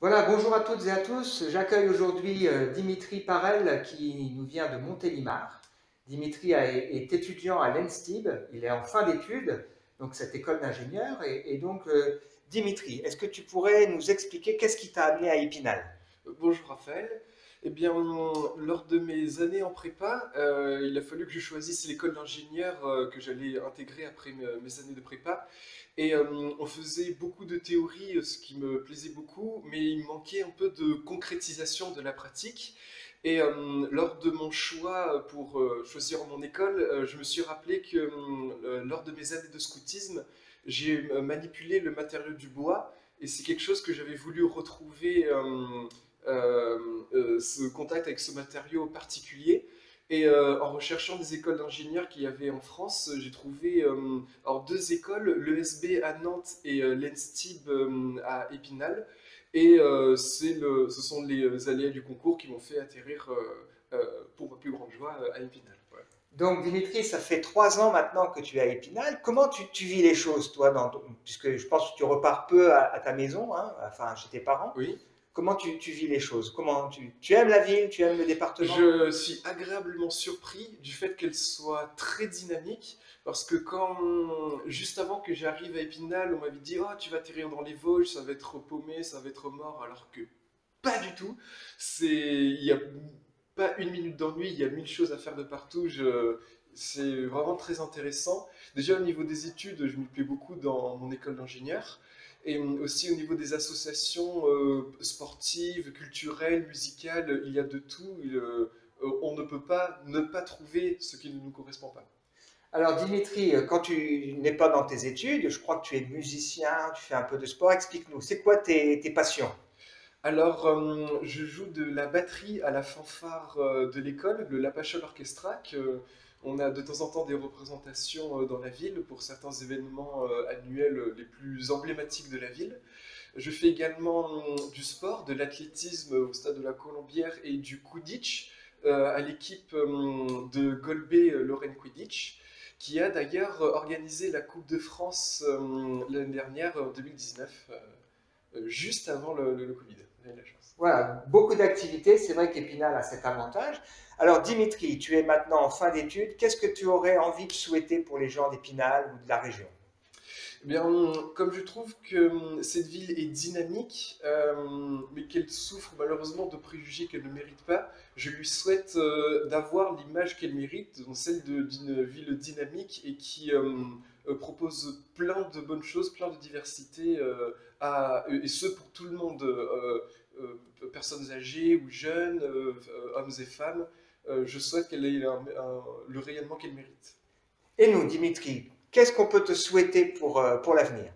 Voilà, bonjour à toutes et à tous. J'accueille aujourd'hui Dimitri Parel qui nous vient de Montélimar. Dimitri est étudiant à l'ENSTIB, il est en fin d'études, donc cette école d'ingénieur. Dimitri, est-ce que tu pourrais nous expliquer qu'est-ce qui t'a amené à Épinal? Bonjour Raphaël. Eh bien, lors de mes années en prépa, il a fallu que je choisisse l'école d'ingénieur que j'allais intégrer après mes années de prépa. Et on faisait beaucoup de théorie, ce qui me plaisait beaucoup, mais il manquait un peu de concrétisation de la pratique. Et lors de mon choix pour choisir mon école, je me suis rappelé que lors de mes années de scoutisme, j'ai manipulé le matériau du bois, et c'est quelque chose que j'avais voulu retrouver. Euh, Ce contact avec ce matériau particulier. Et en recherchant des écoles d'ingénieurs qu'il y avait en France, j'ai trouvé alors deux écoles, l'ESB à Nantes et l'ENSTIB à Épinal. Et ce sont les aléas du concours qui m'ont fait atterrir, pour ma plus grande joie, à Épinal. Voilà. Donc Dimitri, ça fait 3 ans maintenant que tu es à Épinal. Comment tu vis les choses, toi, puisque je pense que tu repars peu à ta maison, hein, enfin chez tes parents. Oui. Comment tu vis les choses? Tu aimes la ville, tu aimes le département? Je suis agréablement surpris du fait qu'elle soit très dynamique, parce que juste avant que j'arrive à Épinal, on m'avait dit: «Oh, tu vas atterrir dans les Vosges, ça va être paumé, ça va être mort», alors que pas du tout. Il y a pas une minute d'ennui, il y a mille choses à faire de partout. C'est vraiment très intéressant. Déjà au niveau des études, je m'y plais beaucoup dans mon école d'ingénieur. Et aussi au niveau des associations sportives, culturelles, musicales, il y a de tout. On ne peut pas ne pas trouver ce qui ne nous correspond pas. Alors Dimitri, quand tu n'es pas dans tes études, je crois que tu es musicien, tu fais un peu de sport. Explique-nous, c'est quoi tes passions? Alors, je joue de la batterie à la fanfare de l'école, le Lapachol Orchestra. On a de temps en temps des représentations dans la ville pour certains événements annuels les plus emblématiques de la ville. Je fais également du sport, de l'athlétisme au stade de la Colombière et du Quidditch à l'équipe de Golbet Lorraine Quidditch, qui a d'ailleurs organisé la Coupe de France l'année dernière, en 2019, juste avant le Covid. Vous avez de la chance. Voilà, beaucoup d'activités. C'est vrai qu'Épinal a cet avantage. Alors Dimitri, tu es maintenant en fin d'études. Qu'est-ce que tu aurais envie de souhaiter pour les gens d'Épinal ou de la région? Eh bien, comme je trouve que cette ville est dynamique, mais qu'elle souffre malheureusement de préjugés qu'elle ne mérite pas, je lui souhaite d'avoir l'image qu'elle mérite, donc celle d'une ville dynamique et qui propose plein de bonnes choses, plein de diversité, et ce pour tout le monde, personnes âgées ou jeunes, hommes et femmes. Je souhaite qu'elle ait le rayonnement qu'elle mérite. Et nous, Dimitri, qu'est-ce qu'on peut te souhaiter pour l'avenir?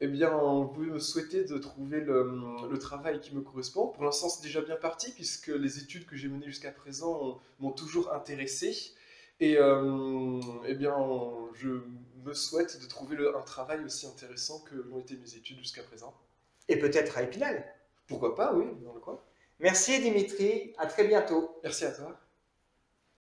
Eh bien, vous pouvez me souhaiter de trouver le travail qui me correspond. Pour l'instant, c'est déjà bien parti, puisque les études que j'ai menées jusqu'à présent m'ont toujours intéressé. Et eh bien, je me souhaite de trouver un travail aussi intéressant que l'ont été mes études jusqu'à présent. Et peut-être à Épinal. Pourquoi pas, oui, dans le coin. Merci Dimitri, à très bientôt. Merci à toi.